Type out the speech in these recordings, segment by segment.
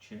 6,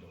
2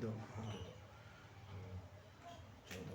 2,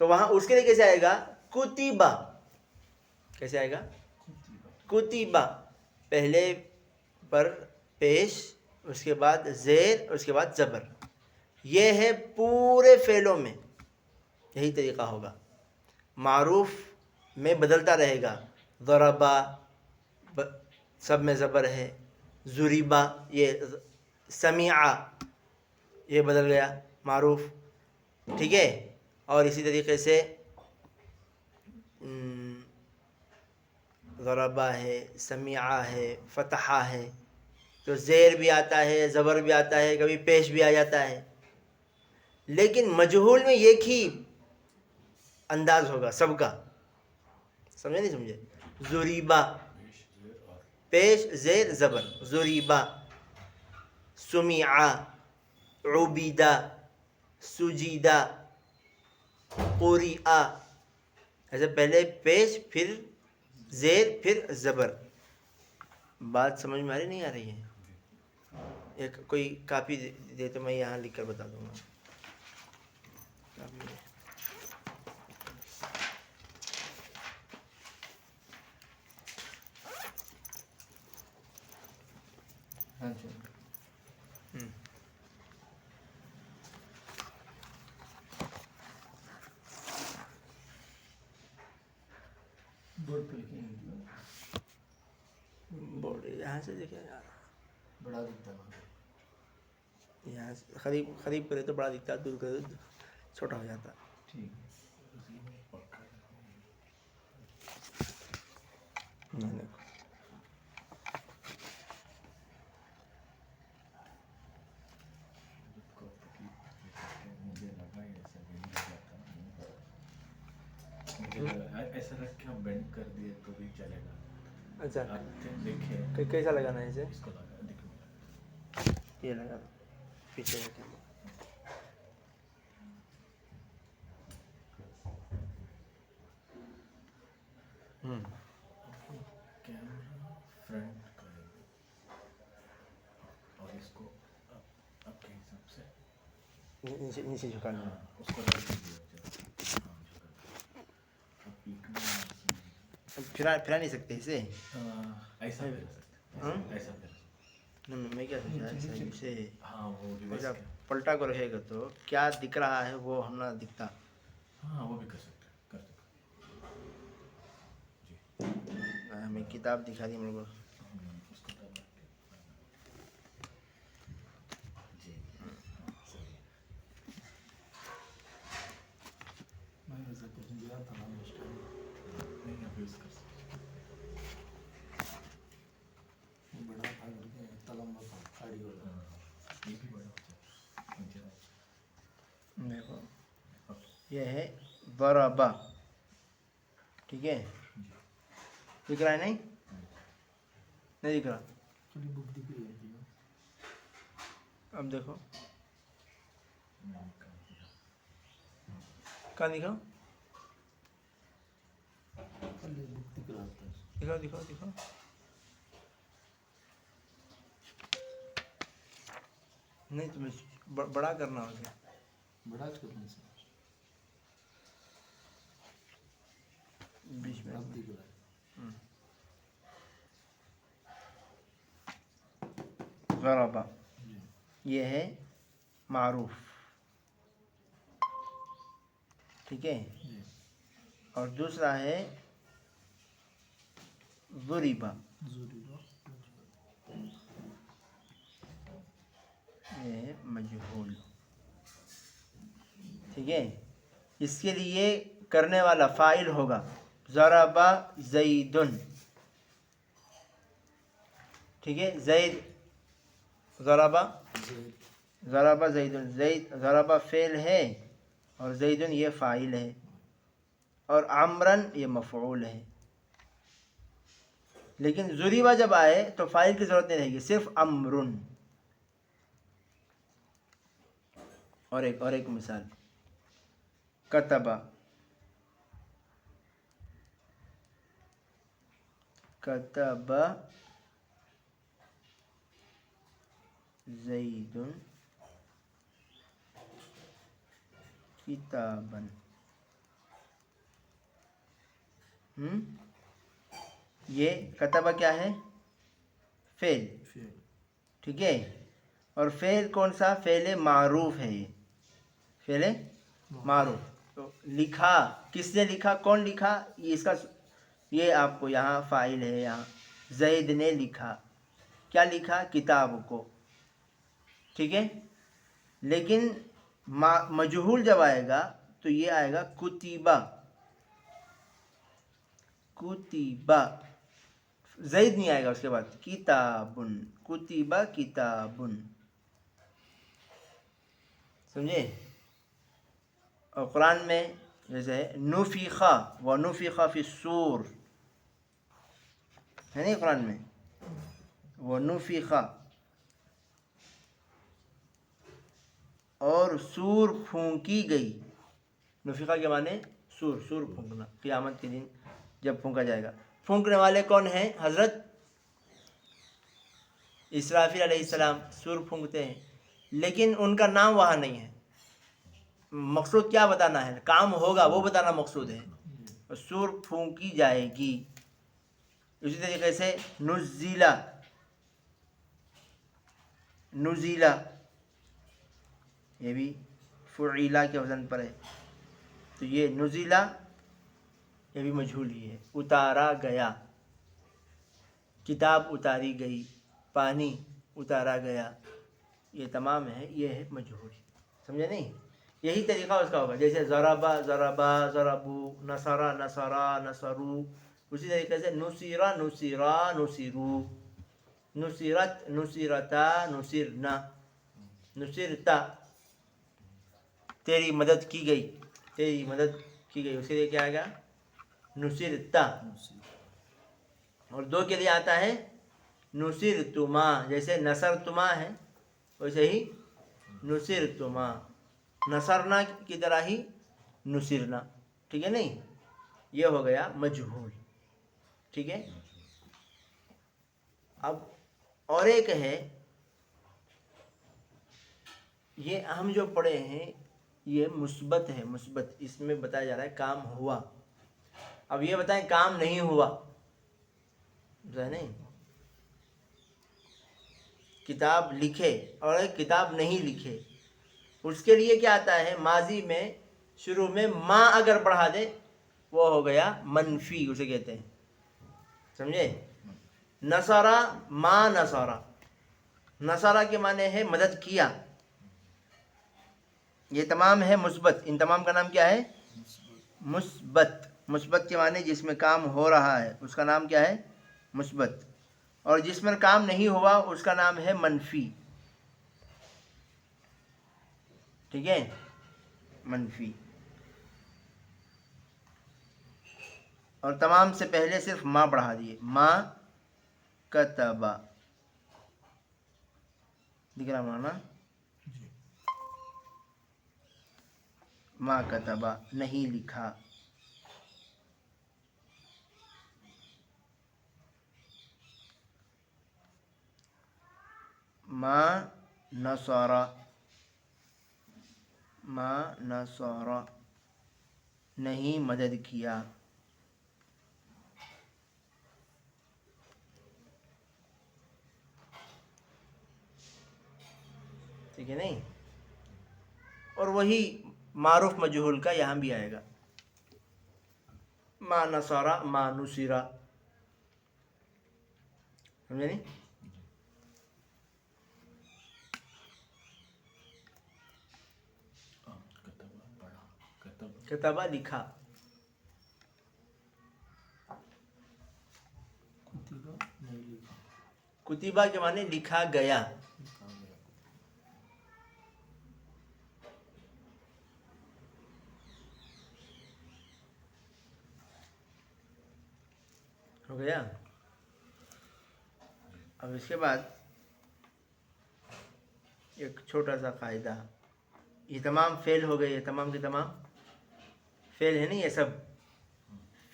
تو وہاں اس کے لیے کیسے آئے گا؟ کتیبہ. کیسے آئے گا؟ کتیبہ. پہلے پر پیش، اس کے بعد زیر، اس کے بعد زبر. یہ ہے پورے فعلوں میں یہی طریقہ ہوگا. معروف میں بدلتا رہے گا. ضربا سب میں زبر ہے. ضریبا یہ سمیعا یہ بدل گیا معروف. ٹھیک ہے. اور اسی طریقے سے ضربا ہے، سمیعا ہے، فتحہ ہے. تو زیر بھی آتا ہے، زبر بھی آتا ہے، کبھی پیش بھی آ جاتا ہے. لیکن مجہول میں ایک ہی انداز ہوگا سب کا. سمجھے نہیں سمجھے؟ ضریبا پیش زیر زبر. ضریبا. سمیعا. عبیدہ. سجیدہ. قریآ. ایسے پہلے پیش، پھر زیر، پھر زبر. بات سمجھ میں آ رہی نہیں آ رہی ہے؟ ایک کوئی کاپی دے تو میں یہاں لکھ کر بتا دوں گا. ہاں جی. بورڈ پہ لکھیں گے. بورڈ یہاں سے دیکھیں یار، بڑا دکھتا ہے. یہاں سے قریب کرے تو بڑا دکھتا ہے، دور کرے تو چھوٹا ہو جاتا. ٹھیک ہے. ایسا رکھ کے ہم بینڈ کر دیے تو بھی چلے گا. اچھا آپ دیکھیں کیسا لگانا ہے اسے؟ اس کو لگا دیکھو. یہ لگا پیچھے رکھیں. کیمرہ فرنٹ کریں گے اور اس کو اب کے حساب سے نیچے جھکانا ہے. اس کو رکھ دیجیے. ہاں جھکا. اب لکھنا پھرا نہیں سکتے اسے. ایسا پھر سکتے. ایسا پھر میں کیا سوچا اسے ہاں وہ ریورس ایسا کیا. پلٹا کو رہے گا تو کیا دکھ رہا ہے وہ ہم نہ دکھتا. ہاں وہ بھی کر سکتے ہیں. کر سکتے ہمیں کتاب دکھا دی ہم لوگ کو. اس کو تب رکھ کے جی صحیح. میں ویسا کچھ دیا تھا نا اس ٹائم. نہیں ابھی اس کر سکتے. وہ بڑا تھا کر کے تلم تھا کھاڑی ہو گیا. یہ بھی بڑا ہو جائے. دیکھو یہ ہے ضربا. ٹھیک ہے. دکھ رہا ہے نہیں؟ نہیں دکھ رہا. تھوڑی بک دکھ رہی ہے. اب دیکھو کہاں دکھاؤ؟ بک دکھ رہا تھا. دکھاؤ. نہیں تمہیں بڑا کرنا ہوگا. بڑا کرنے سے بیچ میں اب دکھ رہا ہے. ضربا یہ ہے معروف. ٹھیک ہے. اور دوسرا ہے ضریبا. یہ ہے مجہول. ٹھیک ہے. اس کے لیے کرنے والا فاعل ہوگا ضربا زیدن. ٹھیک ہے. زید ضربا زیدن. زید ضربا فعل ہے اور زیدن یہ فاعل ہے اور عمرن یہ مفعول ہے. لیکن ضریبا جب آئے تو فاعل کی ضرورت نہیں رہے گی، صرف امرن. اور ایک مثال کتبا. کتبا زیدن کتابن. یہ کتبہ کیا ہے؟ فعل، فعل ٹھیک ہے. اور فعل کون سا؟ فعل معروف ہے. یہ فعل معروف. تو لکھا، کس نے لکھا؟ کون لکھا؟ یہ اس کا، یہ آپ کو یہاں فاعل ہے. یہاں زید نے لکھا. کیا لکھا؟ کتاب کو. ٹھیک ہے. لیکن مجہول جب آئے گا تو یہ آئے گا کتیبہ. کتیبہ، زید نہیں آئے گا اس کے بعد. کتابن، کتیبہ کتابن. سمجھے؟ اور قرآن میں جیسے نفخ و نفخ فی الصور ہے نہیں قرآن میں، وہ نفخ، اور سور پھونکی گئی. نفخہ کے معنی سور، سور پھونکنا. قیامت کے دن جب پھونکا جائے گا. پھونکنے والے کون ہیں؟ حضرت اسرافیل علیہ السلام سور پھونکتے ہیں. لیکن ان کا نام وہاں نہیں ہے. مقصود کیا بتانا ہے؟ کام ہوگا وہ بتانا مقصود ہے. سور پھونکی جائے گی. اسی طریقے سے نزیلا، نزیلا یہ بھی فعیلا کے وزن پر ہے. تو یہ نزیلا یہ بھی مجہول ہی ہے. اتارا گیا، کتاب اتاری گئی، پانی اتارا گیا، یہ تمام ہے، یہ ہے مجہول. سمجھے نہیں؟ یہی طریقہ اس کا ہوگا. جیسے ضربا ضربا ضربو، نصرا نصرا نصرو. اسی طریقے سے نصیرا نصیرا نصیرو، نصیرت نصیرتا نصیرنا، نصیرتا تیری مدد کی گئی، تیری مدد کی گئی. اسی لیے کیا آئے گا؟ نصیرتا. اور دو کے لیے آتا ہے نصرتما. جیسے نصرتما ہے ویسے ہی نصرتما. نصرنا کی طرح ہی نصرنا. ٹھیک ہے نہیں؟ یہ ہو گیا مجہول. ٹھیک ہے. اب اور ایک ہے، یہ ہم جو پڑھے ہیں یہ مثبت ہے. مثبت، اس میں بتایا جا رہا ہے کام ہوا. اب یہ بتائیں کام نہیں ہوا، نہیں. کتاب لکھے اور کتاب نہیں لکھے، اس کے لیے کیا آتا ہے؟ ماضی میں شروع میں ما اگر پڑھا دے وہ ہو گیا منفی، اسے کہتے ہیں. سمجھے؟ نصرا ما نصرا، نصرا کے معنی ہے مدد کیا. یہ تمام ہے مثبت. ان تمام کا نام کیا ہے؟ مثبت. مثبت کے معنی جس میں کام ہو رہا ہے اس کا نام کیا ہے؟ مثبت. اور جس میں کام نہیں ہوا اس کا نام ہے منفی. ٹھیک ہے؟ منفی. اور تمام سے پہلے صرف ما پڑھا دیے. ما کتبا، دکھ رہا مانا؟ ما کتبا نہیں لکھا. ما نصرا، ما نصرا نہیں مدد کیا. ٹھیک ہے نہیں؟ اور وہی معروف مجہول کا یہاں بھی آئے گا. ما نصرا ما نصرا. سمجھے نہیں؟ کتبہ پڑھا، کتبہ کتبہ لکھا. کتبہ نہیں لکھا، کتبہ کے معنی لکھا گیا. لکھا گیا. ہو گیا. اب اس کے بعد ایک چھوٹا سا قاعدہ. یہ تمام فعل ہو گئے، یہ تمام کے تمام فعل ہے نہیں. یہ سب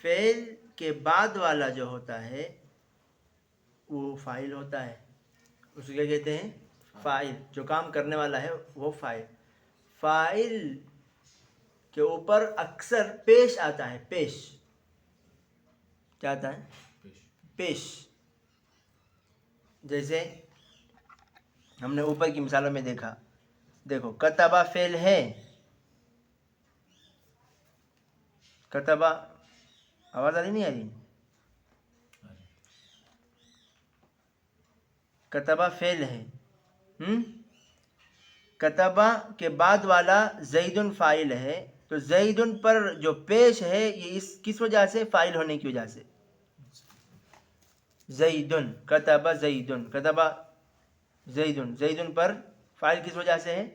فعل کے بعد والا جو ہوتا ہے وہ فاعل ہوتا ہے. اس کو کیا کہتے ہیں؟ فاعل. جو کام کرنے والا ہے وہ فاعل. فاعل کے اوپر اکثر پیش آتا ہے. پیش کیا آتا ہے؟ پیش پیش. جیسے ہم نے اوپر کی مثالوں میں دیکھا. دیکھو کتبہ فعل ہے. کتبہ آواز آ رہی نہیں آ رہی؟ کتبہ فعل ہے. کتبہ کے بعد والا زید فاعل ہے. تو زید پر جو پیش ہے یہ اس کس وجہ سے؟ فاعل ہونے کی وجہ سے. زیدن کتبہ زیدن کتبہ زیدن زیدن پر فاعل کس وجہ سے ہے؟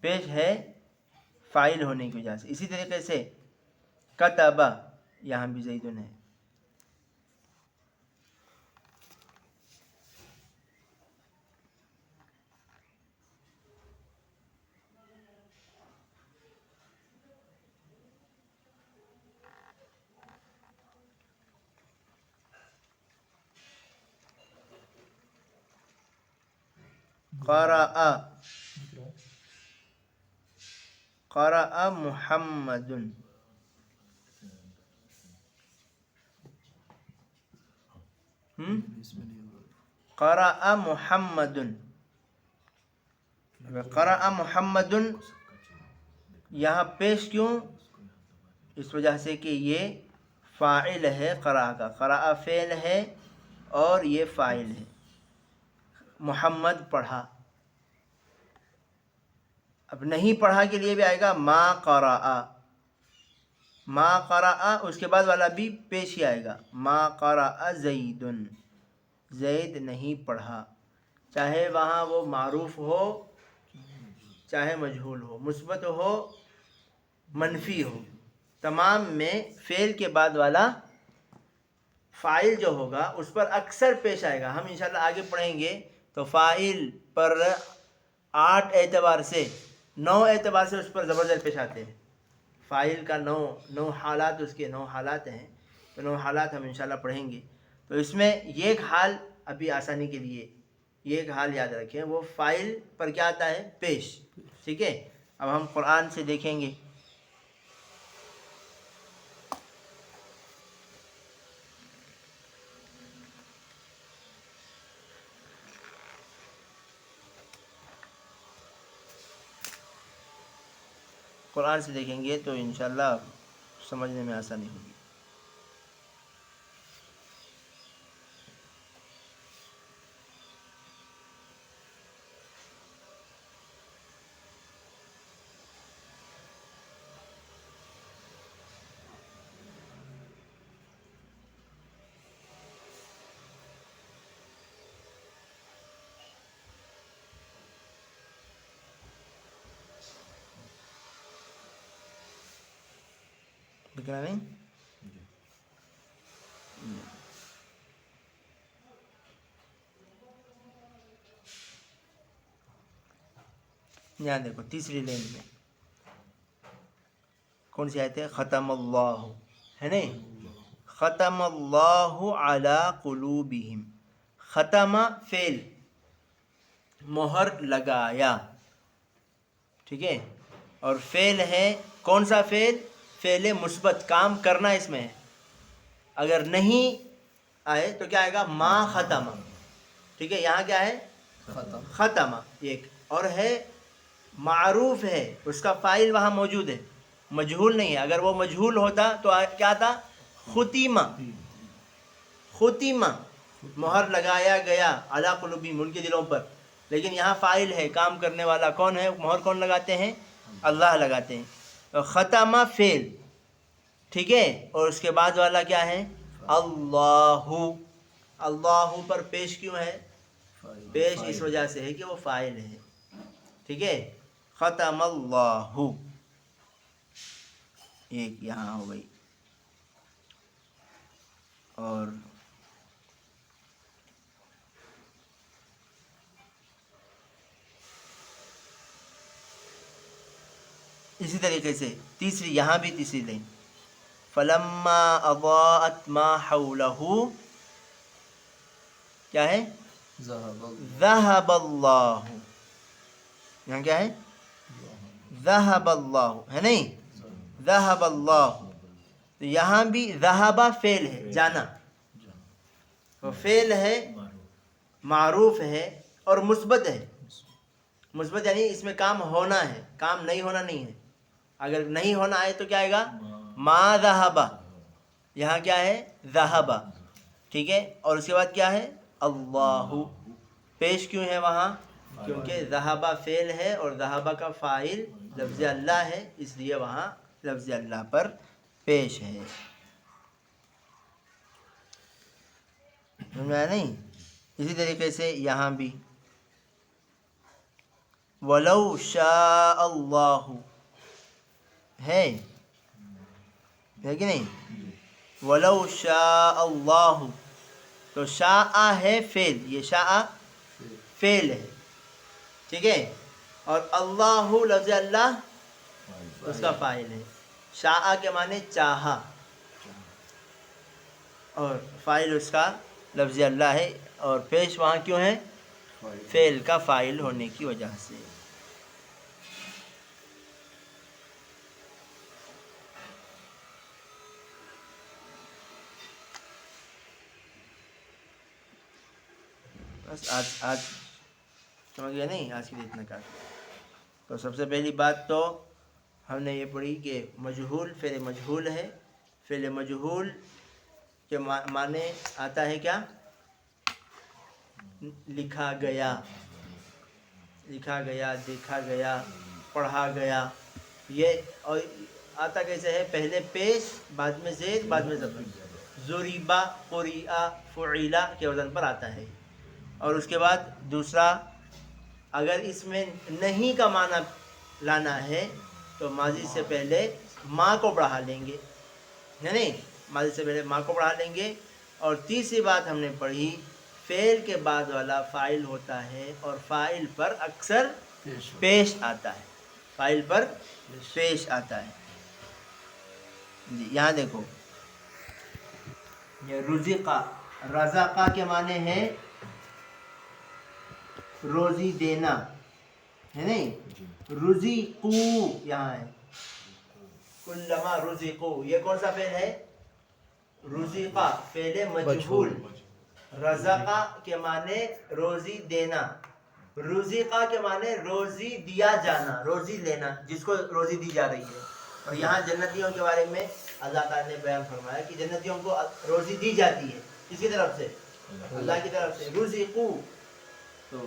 پیش ہے فاعل ہونے کی وجہ سے. اسی طریقے سے کتبہ یہاں بھی زیدن ہے. قرأ قرأ محمد. قرأ محمد. قرأ محمد یہاں پیش کیوں؟ اس وجہ سے کہ یہ فاعل ہے قرأ کا. قرأ فعل ہے اور یہ فاعل ہے. محمد پڑھا. اب نہیں پڑھا کے لیے بھی آئے گا ما قرأ. ما قرأ اس کے بعد والا بھی پیش ہی آئے گا. ما قرأ زید. زید نہیں پڑھا. چاہے وہاں وہ معروف ہو چاہے مجہول ہو، مثبت ہو منفی ہو، تمام میں فعل کے بعد والا فاعل جو ہوگا اس پر اکثر پیش آئے گا. ہم انشاءاللہ آگے پڑھیں گے تو فاعل پر 8 اعتبار سے 9 اعتبار سے اس پر زبردست پیش آتے ہیں. فاعل کا 9 حالات، اس کے 9 حالات ہیں. تو 9 حالات ہم انشاءاللہ پڑھیں گے. تو اس میں یہ ایک حال ابھی آسانی کے لیے یہ ایک حال یاد رکھیں، وہ فاعل پر کیا آتا ہے؟ پیش. ٹھیک ہے. اب ہم قرآن سے دیکھیں گے. قرآن سے دیکھیں گے تو انشاءاللہ سمجھنے میں آسانی ہوگی. دکھ رہا نہیں؟ یہاں دیکھو تیسری لائن میں کون سی آیت ہے؟ ختم اللہ ہے نہیں؟ ختم اللہ علی قلوبہم. ختم فعل، مہر لگایا. ٹھیک ہے. اور فعل ہے کون سا فعل؟ فعل مثبت، کام کرنا اس میں ہے. اگر نہیں آئے تو کیا آئے گا؟ ما ختم. ٹھیک ہے. یہاں کیا ہے؟ ختم. ایک اور ہے معروف ہے، اس کا فاعل وہاں موجود ہے، مجہول نہیں ہے. اگر وہ مجہول ہوتا تو کیا تھا؟ ختیمہ. ختیمہ مہر لگایا گیا علی قلوبہم، ان کے دلوں پر. لیکن یہاں فاعل ہے، کام کرنے والا کون ہے؟ مہر کون لگاتے ہیں؟ اللہ لگاتے ہیں. تو ختم فعل. ٹھیک ہے. اور اس کے بعد والا کیا ہے؟ اللہ. اللہ پر پیش کیوں ہے؟ پیش اس وجہ سے ہے کہ وہ فاعل ہے. ٹھیک ہے. ختم اللہ. ایک یہاں ہو گئی. اور اسی طریقے سے تیسری، یہاں بھی تیسری لائن فلما اضاءت ما حولہ کیا ہے؟ ذهب اللہ. یہاں کیا ہے؟ ذهب اللہ ہے نہیں؟ ذهب اللہ. تو یہاں بھی ذہبہ فعل ہے جانا، وہ فعل ہے معروف ہے اور مثبت ہے. مثبت یعنی اس میں کام ہونا ہے، کام نہیں ہونا نہیں ہے. اگر نہیں ہونا آئے تو کیا آئے گا؟ ما ذہبہ. یہاں کیا ہے؟ ذہبہ. ٹھیک ہے، اور اس کے بعد کیا ہے؟ اللہ. پیش کیوں ہے وہاں؟ کیونکہ ذہبہ فعل ہے اور ذہبہ کا فاعل لفظ اللہ ہے، اس لیے وہاں لفظ اللہ پر پیش ہے. سمجھ میں آیا نہیں؟ اسی طریقے سے یہاں بھی وَلَوْ شَاءَ اللَّهُ ہے کہ نہیں؟ وَلَوْ شَاءَ اللَّهُ تو شاء ہے فعل، یہ شاء فعل ہے. ٹھیک ہے، اور اللہ لفظ اللہ اس کا فاعل ہے. شاء کے معنی چاہا اور فاعل اس کا لفظ اللہ ہے، اور پیش وہاں کیوں ہے؟ فعل کا فاعل ہونے کی وجہ سے. بس آج سمجھ گیا نہیں؟ آج کے لیے اتنا کافی. تو سب سے پہلی بات تو ہم نے یہ پڑھی کہ مجہول فعل مجہول ہے. فعل مجہول کے معنی آتا ہے کیا؟ لکھا گیا، لکھا گیا، دیکھا گیا، پڑھا گیا. یہ اور آتا کیسے ہے؟ پہلے پیش، بعد میں زید، بعد میں ضمیر. ضربا، قرئا، فعلا کے وزن پر آتا ہے. اور اس کے بعد دوسرا، اگر اس میں نہیں کا معنی لانا ہے تو ماضی سے پہلے ماں کو بڑھا لیں گے، ہے نہیں؟ ماضی سے پہلے ماں کو بڑھا لیں گے. اور تیسری بات ہم نے پڑھی، فعل کے بعد والا فاعل ہوتا ہے اور فاعل پر اکثر پیش آتا ہے، فاعل پر پیش آتا ہے. جی یہاں دیکھو، یہ رزقا، رزقا کے معنی ہے روزی دینا، ہے نہیں؟ رزقو یہاں ہے، کلما رزقو، یہ کون سا فعل ہے؟ رزقا فعل مجہول. رزقا کے معنی روزی دینا، رزقا کے معنی روزی دیا جانا، روزی لینا، جس کو روزی دی جا رہی ہے. اور یہاں جنتیوں کے بارے میں اللہ تعالیٰ نے بیان فرمایا کہ جنتیوں کو روزی دی جاتی ہے، کس کی طرف سے؟ اللہ کی طرف سے. رزقو تو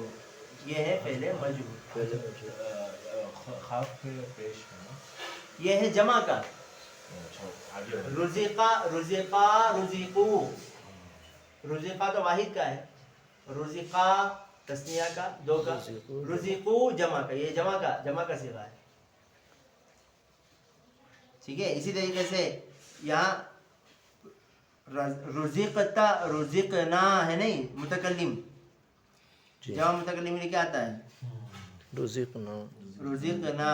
یہ ہے فعل مجہول. خاص پیش ہے نا، یہ ہے جمع کا. رزقا، رزقا، رزقو. رزقا تو واحد کا ہے، رزقا تسنیہ کا، دو کا. رزقو جمع کا، یہ جمع کا صیغہ ہے. ٹھیک ہے، اسی طریقے سے یہاں رزقتا، رزقنا ہے نہیں؟ متکلم، جمع متکلم میں کیا آتا ہے؟ رزقنا. رزقنا.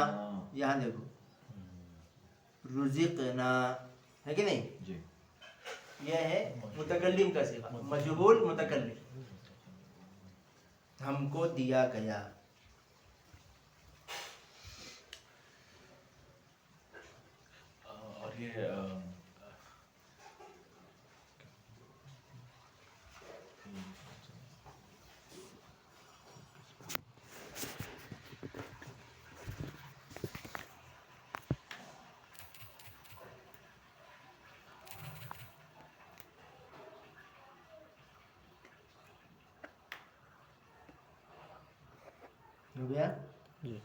یہاں دیکھو رزقنا ہے کہ نہیں؟ جی یہ ہے متکلم کا صیغہ، مجہول متکلم. ہم کو دیا گیا. اور یہ ہو گیا؟ جی.